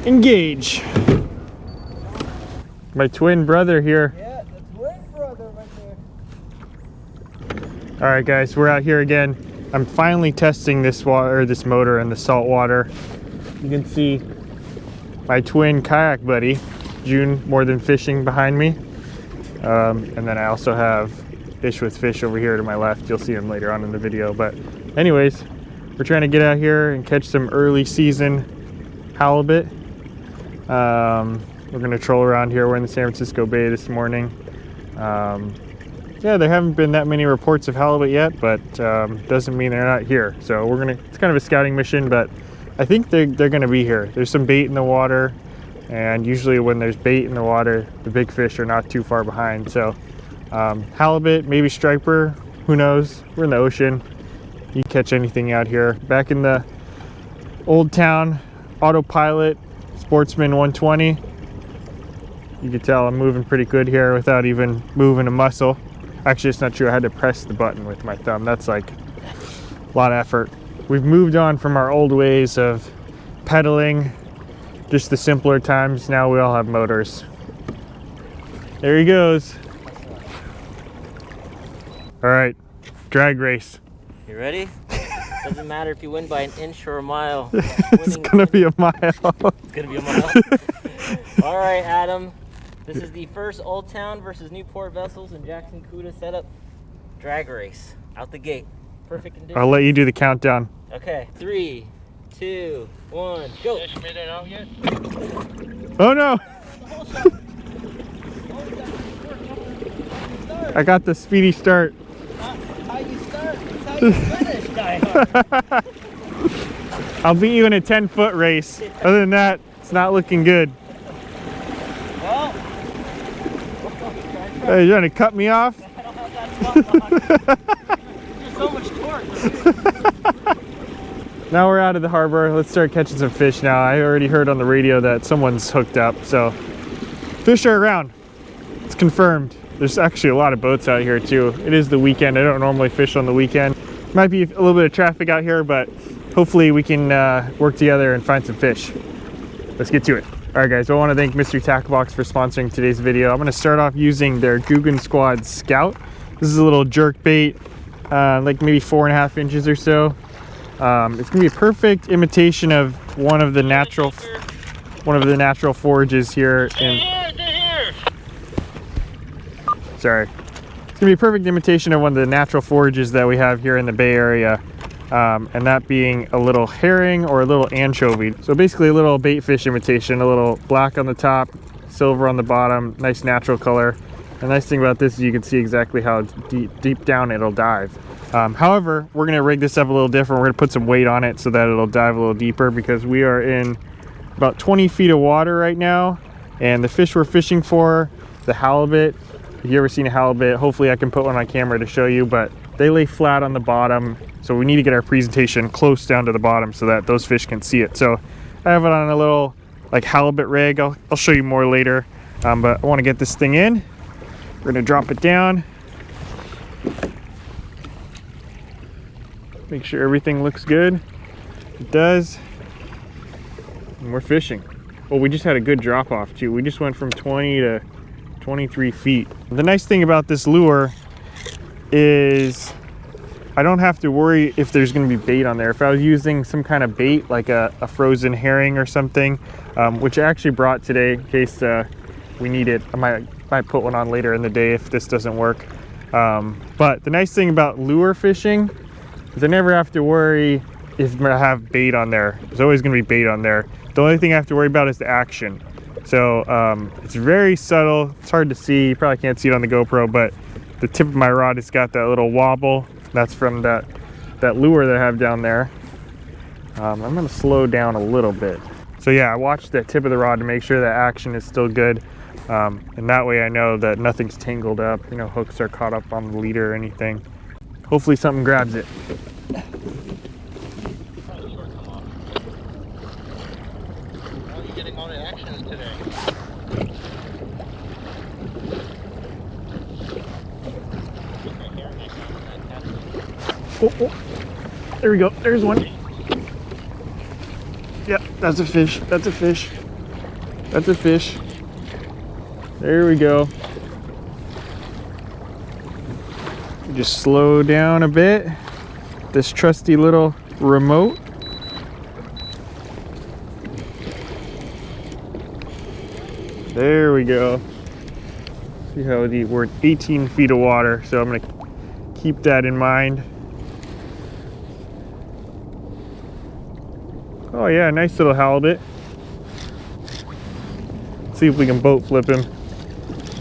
Engage. My twin brother here. Yeah, the twin brother right there. All right, guys, we're out here again. I'm finally testing this water, this motor in the salt water. You can see my twin kayak buddy, June More Than Fishing, behind me. And then I also have Fish with Fish over here to my left. You'll see him later on in the video. But anyways, we're trying to get out here and catch some early season halibut. We're gonna troll around here. We're in the San Francisco Bay this morning. Yeah, there haven't been that many reports of halibut yet, but doesn't mean they're not here. So it's kind of a scouting mission, but I think they're gonna be here. There's some bait in the water, and usually when there's bait in the water, the big fish are not too far behind. So halibut, maybe striper, who knows? We're in the ocean. You can catch anything out here. Back in the old town, autopilot, Sportsman 120. You can tell I'm moving pretty good here without even moving a muscle. Actually, it's not true. I had to press the button with my thumb. That's like a lot of effort. We've moved on from our old ways of pedaling, just the simpler times. Now we all have motors. There he goes. All right, drag race. You ready? Doesn't matter if you win by an inch or a mile. It's gonna be a mile. It's gonna be a mile. All right, Adam. This is the first Old Town versus Newport Vessels and Jackson Cuda setup drag race. Out the gate. Perfect conditions. I'll let you do the countdown. Okay. 3, 2, 1, go. Fish made it out yet? Oh no! I got the speedy start. How you start? That's how you finish, diehard. I'll beat you in a 10-foot race. Other than that, it's not looking good. Well, Hey, you trying to cut me off? I don't have that spot lock. There's so much torque. Now we're out of the harbor. Let's start catching some fish now. I already heard on the radio that someone's hooked up, so fish are around. It's confirmed. There's actually a lot of boats out here too. It is the weekend. I don't normally fish on the weekend. Might be a little bit of traffic out here, but hopefully we can work together and find some fish. Let's get to it. All right, guys, I want to thank Mystery Tackle Box for sponsoring today's video. I'm going to start off using their Guggen Squad Scout. This is a little jerk bait, like maybe 4.5 inches or so. It's going to be a perfect imitation of one of the natural forages here Sorry. It's going to be a perfect imitation of one of the natural forages that we have here in the Bay Area. And that being a little herring or a little anchovy. So basically a little bait fish imitation, a little black on the top, silver on the bottom, nice natural color. The nice thing about this is you can see exactly how deep down it'll dive. However, we're gonna rig this up a little different. We're gonna put some weight on it so that it'll dive a little deeper, because we are in about 20 feet of water right now. And the fish we're fishing for, the halibut, if you ever seen a halibut, hopefully I can put one on camera to show you, but they lay flat on the bottom. So we need to get our presentation close down to the bottom so that those fish can see it. So I have it on a little like halibut rig. I'll show you more later, but I want to get this thing in. We're gonna drop it down. Make sure everything looks good. It does. And we're fishing. Well, we just had a good drop off too. We just went from 20 to 23 feet. The nice thing about this lure is I don't have to worry if there's going to be bait on there. If I was using some kind of bait like a frozen herring or something, which I actually brought today in case we need it. I might put one on later in the day if this doesn't work. But the nice thing about lure fishing is I never have to worry if I have bait on there. There's always going to be bait on there. The only thing I have to worry about is the action. So it's very subtle. It's hard to see. You probably can't see it on the GoPro, but the tip of my rod has got that little wobble. That's from that lure that I have down there. I'm gonna slow down a little bit. So yeah, I watched the tip of the rod to make sure that action is still good. And that way I know that nothing's tangled up, you know, hooks are caught up on the leader or anything. Hopefully something grabs it. How are you getting all the actions today? Oh, there we go. There's one. Yep, that's a fish. That's a fish. That's a fish. There we go. Just slow down a bit. This trusty little remote. There we go. See how we're at 18 feet of water, so I'm gonna keep that in mind. Oh yeah, nice little halibut. See if we can boat flip him.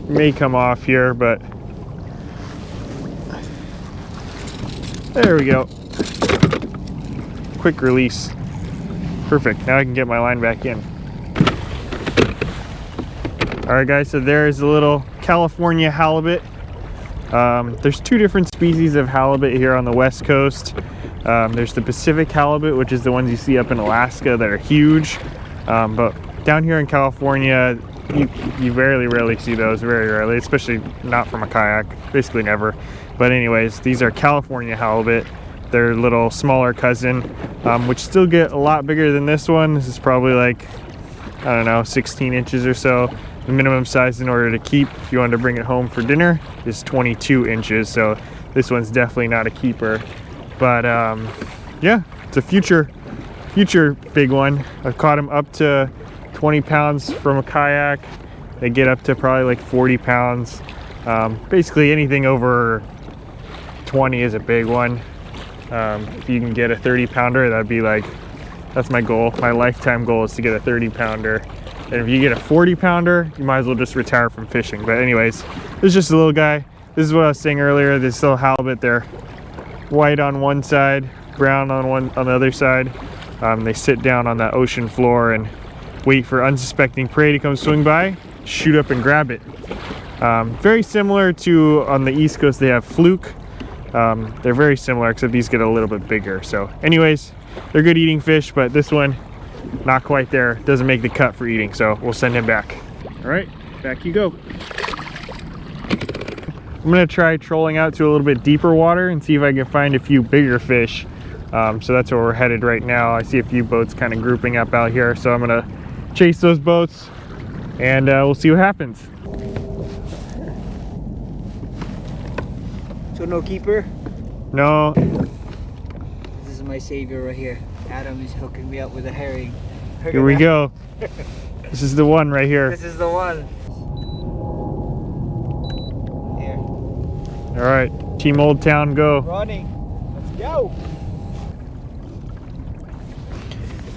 May come off here, but there we go. Quick release. Perfect. Now I can get my line back in. All right, guys, so there's a little California halibut. There's two different species of halibut here on the West Coast. There's the Pacific halibut, which is the ones you see up in Alaska that are huge. But down here in California, you rarely see those, very rarely, especially not from a kayak, basically never. But anyways, these are California halibut. They're a little smaller cousin, which still get a lot bigger than this one. This is probably like, I don't know, 16 inches or so. The minimum size in order to keep, if you wanted to bring it home for dinner, is 22 inches. So this one's definitely not a keeper. But yeah, it's a future big one. I've caught them up to 20 pounds from a kayak. They get up to probably like 40 pounds. Basically anything over 20 is a big one. If you can get a 30 pounder, that'd be like, that's my goal. My lifetime goal is to get a 30 pounder. And if you get a 40 pounder, you might as well just retire from fishing. But anyways, this is just a little guy. This is what I was saying earlier. This little halibut, they're white on one side, brown on the other side. They sit down on that ocean floor and wait for unsuspecting prey to come swing by, shoot up and grab it. Very similar to, on the East Coast, they have fluke. They're very similar, except these get a little bit bigger. So anyways, they're good eating fish, but this one, not quite there. Doesn't make the cut for eating, so we'll send him back. All right, back you go. I'm gonna try trolling out to a little bit deeper water and see if I can find a few bigger fish. So that's where we're headed right now. I see a few boats kind of grouping up out here, so I'm gonna chase those boats and we'll see what happens. So no keeper? No. This is my savior right here. Adam is hooking me up with a herring. Here we go. This is the one right here. This is the one. Here. All right, Team Old Town, go. Running. Let's go.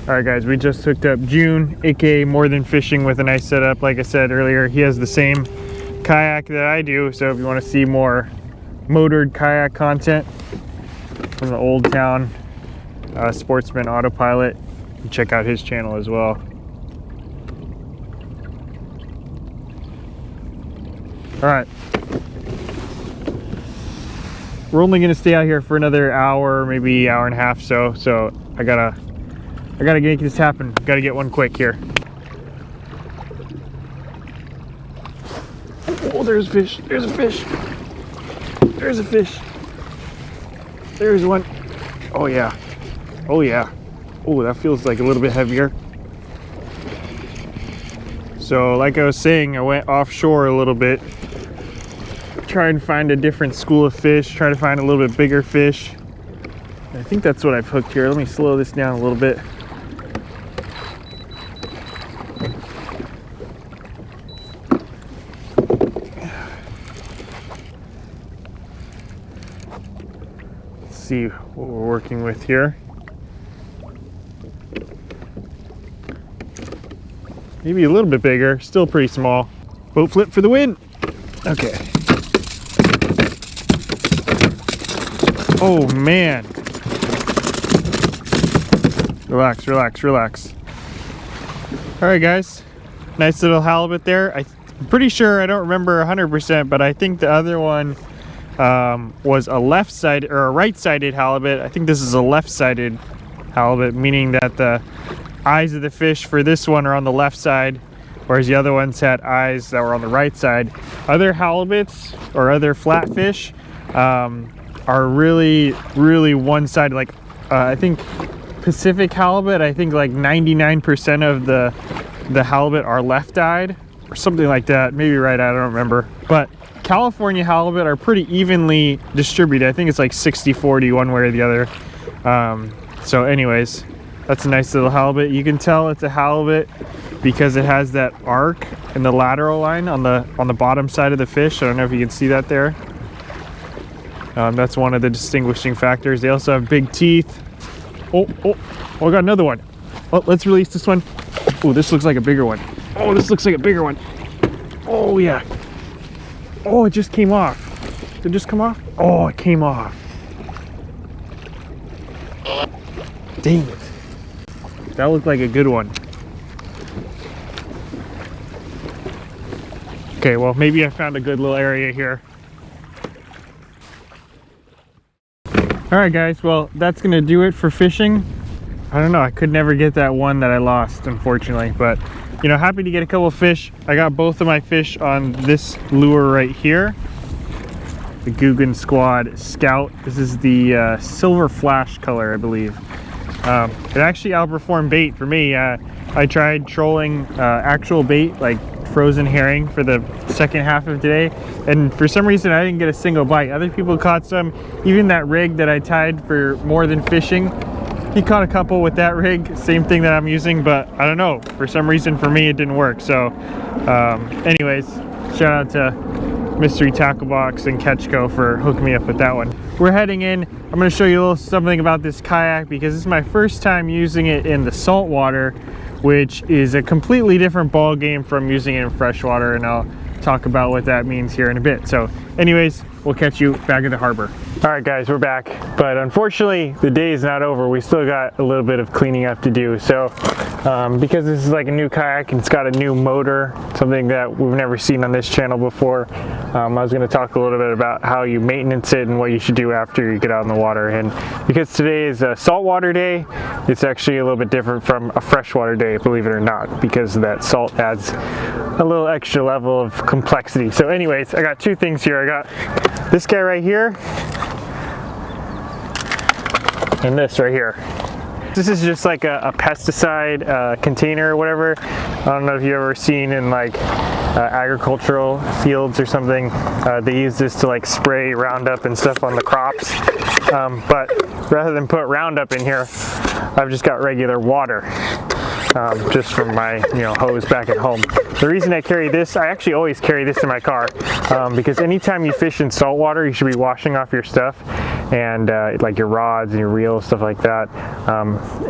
All right, guys, we just hooked up June, aka More Than Fishing, with a nice setup. Like I said earlier, he has the same kayak that I do. So if you want to see more motored kayak content from the Old Town Sportsman Autopilot, you check out his channel as well. All right, we're only gonna stay out here for another hour, maybe hour and a half. So I gotta make this happen. Gotta get one quick here. Oh, there's a fish. There's a fish. There's a fish. There's one. Oh yeah. Oh yeah. Oh, that feels like a little bit heavier. So like I was saying, I went offshore a little bit. Try and find a different school of fish. Try to find a little bit bigger fish. I think that's what I've hooked here. Let me slow this down a little bit. Let's see what we're working with here. Maybe a little bit bigger, still pretty small. Boat flip for the win. Okay. Oh man. Relax, relax, relax. All right, guys. Nice little halibut there. I'm pretty sure, I don't remember 100%, but I think the other one was a left-sided or a right-sided halibut. I think this is a left-sided halibut, meaning that the eyes of the fish for this one are on the left side, whereas the other ones had eyes that were on the right side. Other halibuts or other flatfish are really one-sided. Like I think Pacific halibut, I think like 99% of the the halibut are left-eyed or something like that. Maybe right-eyed, I don't remember. But California halibut are pretty evenly distributed. I think it's like 60-40 one way or the other. So anyways, that's a nice little halibut. You can tell it's a halibut because it has that arc in the lateral line on the bottom side of the fish. I don't know if you can see that there. That's one of the distinguishing factors. They also have big teeth. Oh, I got another one. Oh, let's release this one. Oh, this looks like a bigger one. Oh, this looks like a bigger one. Oh yeah. Oh, it just came off. Did it just come off? Oh, it came off. Dang it. That looked like a good one. Okay, well, maybe I found a good little area here. All right, guys, well, that's gonna do it for fishing. I don't know, I could never get that one that I lost, unfortunately, but you know, happy to get a couple fish. I got both of my fish on this lure right here, the Guggen Squad Scout. This is the silver flash color, I believe. It actually outperformed bait for me. I tried trolling actual bait, like frozen herring, for the second half of today, and for some reason I didn't get a single bite. Other people caught some. Even that rig that I tied for more than fishing, he caught a couple with that rig, same thing that I'm using, but I don't know, for some reason for me it didn't work. So anyways, shout out to Mystery Tackle Box and Catchco for hooking me up with that one. We're heading in. I'm going to show you a little something about this kayak because this is my first time using it in the salt water, which is a completely different ball game from using it in freshwater, and I'll talk about what that means here in a bit. So anyways, we'll catch you back at the harbor. All right guys, we're back, but unfortunately the day is not over. We still got a little bit of cleaning up to do. So because this is like a new kayak and it's got a new motor, something that we've never seen on this channel before, I was going to talk a little bit about how you maintenance it and what you should do after you get out in the water. And because today is a saltwater day, it's actually a little bit different from a freshwater day, believe it or not, because that salt adds a little extra level of complexity. So anyways, I got two things here. I got this guy right here and this right here. This is just like a pesticide container or whatever. I don't know if you've ever seen in like agricultural fields or something. They use this to like spray Roundup and stuff on the crops. But rather than put Roundup in here, I've just got regular water. Just from my hose back at home. The reason I carry this, I actually always carry this in my car, because anytime you fish in salt water, you should be washing off your stuff and like your rods and your reels, stuff like that.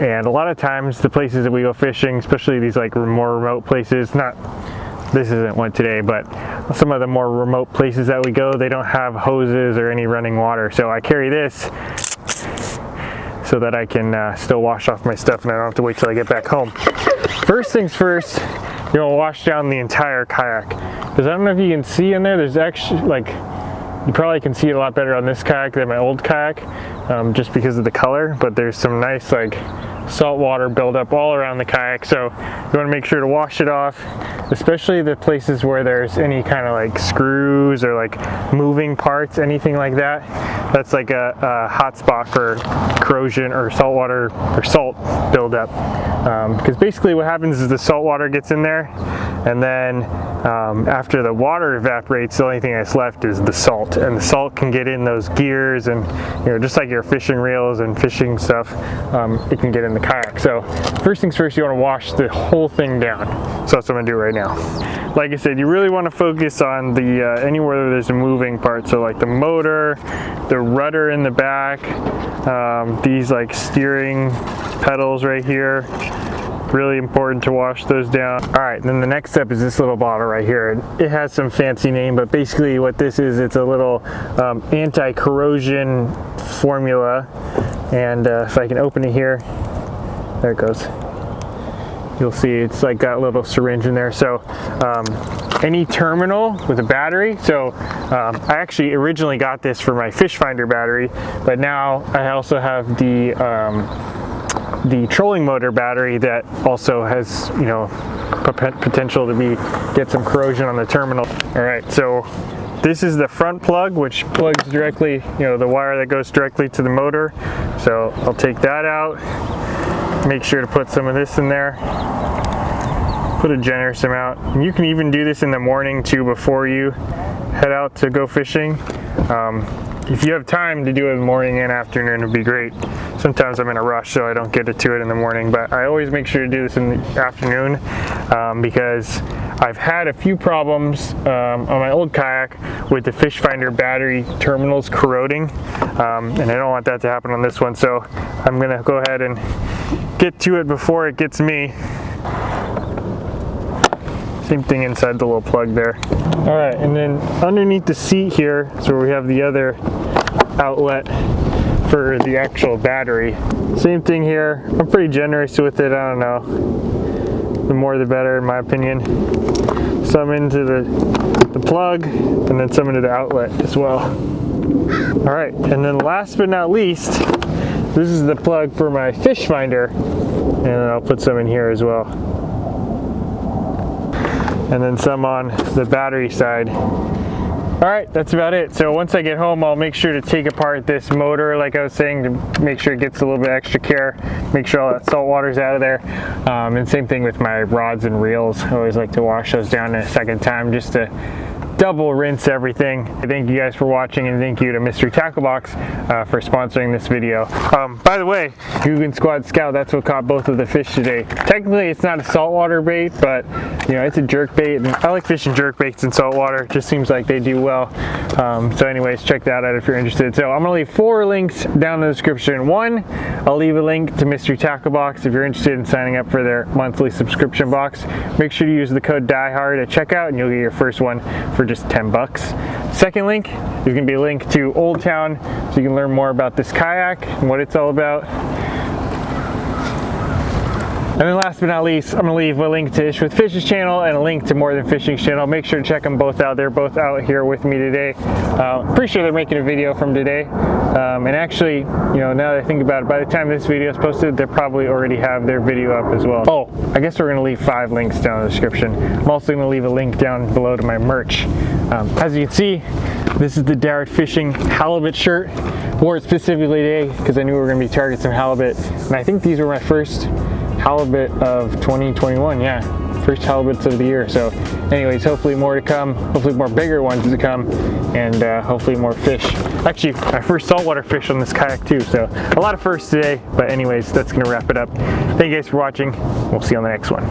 And a lot of times the places that we go fishing, especially these like more remote places, this isn't one today, but some of the more remote places that we go, they don't have hoses or any running water. So I carry this so that I can still wash off my stuff and I don't have to wait till I get back home. First things first, you're gonna wash down the entire kayak. Because I don't know if you can see in there, there's actually like, you probably can see it a lot better on this kayak than my old kayak, just because of the color, but there's some nice like salt water buildup all around the kayak. So you wanna make sure to wash it off, especially the places where there's any kind of like screws or like moving parts, anything like that. That's like a hot spot for corrosion or salt water or salt buildup. Because basically what happens is the salt water gets in there, and then after the water evaporates, the only thing that's left is the salt, and the salt can get in those gears, and just like your fishing reels and fishing stuff, it can get in the kayak. So first things first, you want to wash the whole thing down. So that's what I'm gonna do right now. Like I said, you really want to focus on the anywhere there's a moving part, so like the motor, the rudder in the back, these like steering pedals right here. Really important to wash those down. All right, then the next step is this little bottle right here. It has some fancy name, but basically what this is, it's a little anti-corrosion formula. And if I can open it here, there it goes. You'll see it's like got a little syringe in there. So any terminal with a battery. So I actually originally got this for my fish finder battery, but now I also have the trolling motor battery that also has potential to get some corrosion on the terminal. All right, so this is the front plug, which plugs directly, the wire that goes directly to the motor. So I'll take that out, make sure to put some of this in there, put put a generous amount. And you can even do this in the morning too before you head out to go fishing. If you have time to do it in the morning and afternoon, it'd be great. Sometimes I'm in a rush, so I don't get to it in the morning, but I always make sure to do this in the afternoon because I've had a few problems on my old kayak with the fish finder battery terminals corroding, and I don't want that to happen on this one, so I'm gonna go ahead and get to it before it gets me. Same thing inside the little plug there. All right, and then underneath the seat here is where we have the other outlet for the actual battery. Same thing here. I'm pretty generous with it, I don't know. The more the better in my opinion. Some into the plug and then some into the outlet as well. All right, and then last but not least, this is the plug for my fish finder, and then I'll put some in here as well. And then some on the battery side. All right, that's about it. So once I get home, I'll make sure to take apart this motor, like I was saying, to make sure it gets a little bit extra care, make sure all that salt water's out of there. And same thing with my rods and reels. I always like to wash those down a second time just to double rinse everything. Thank you guys for watching, and thank you to Mystery Tackle Box for sponsoring this video. By the way, Guggen Squad Scout, that's what caught both of the fish today. Technically it's not a saltwater bait, but you know, it's a jerk bait, and I like fishing jerk baits in saltwater. It just seems like they do well. So anyways, check that out if you're interested. So I'm gonna leave 4 links down in the description. 1, I'll leave a link to Mystery Tackle Box if you're interested in signing up for their monthly subscription box. Make sure to use the code DIEHARD at checkout and you'll get your first one for just 10 bucks. Second link is going to be a link to Old Town, so you can learn more about this kayak and what it's all about. And then last but not least, I'm going to leave a link to Ish with Fish's channel and a link to More Than Fishing's channel. Make sure to check them both out. They're both out here with me today. Pretty sure they're making a video from today. And actually, you know, now that I think about it, by the time this video is posted, they probably already have their video up as well. Oh, I guess we're going to leave 5 links down in the description. I'm also going to leave a link down below to my merch. As you can see, this is the Darrett Fishing halibut shirt. Wore it specifically today because I knew we were going to be targeting some halibut. And I think these were my first halibut of 2021, yeah, first halibuts of the year. So anyways, hopefully more to come, hopefully more bigger ones to come, and hopefully more fish. Actually, my first saltwater fish on this kayak too, so a lot of firsts today. But anyways, that's gonna wrap it up. Thank you guys for watching. We'll see you on the next one.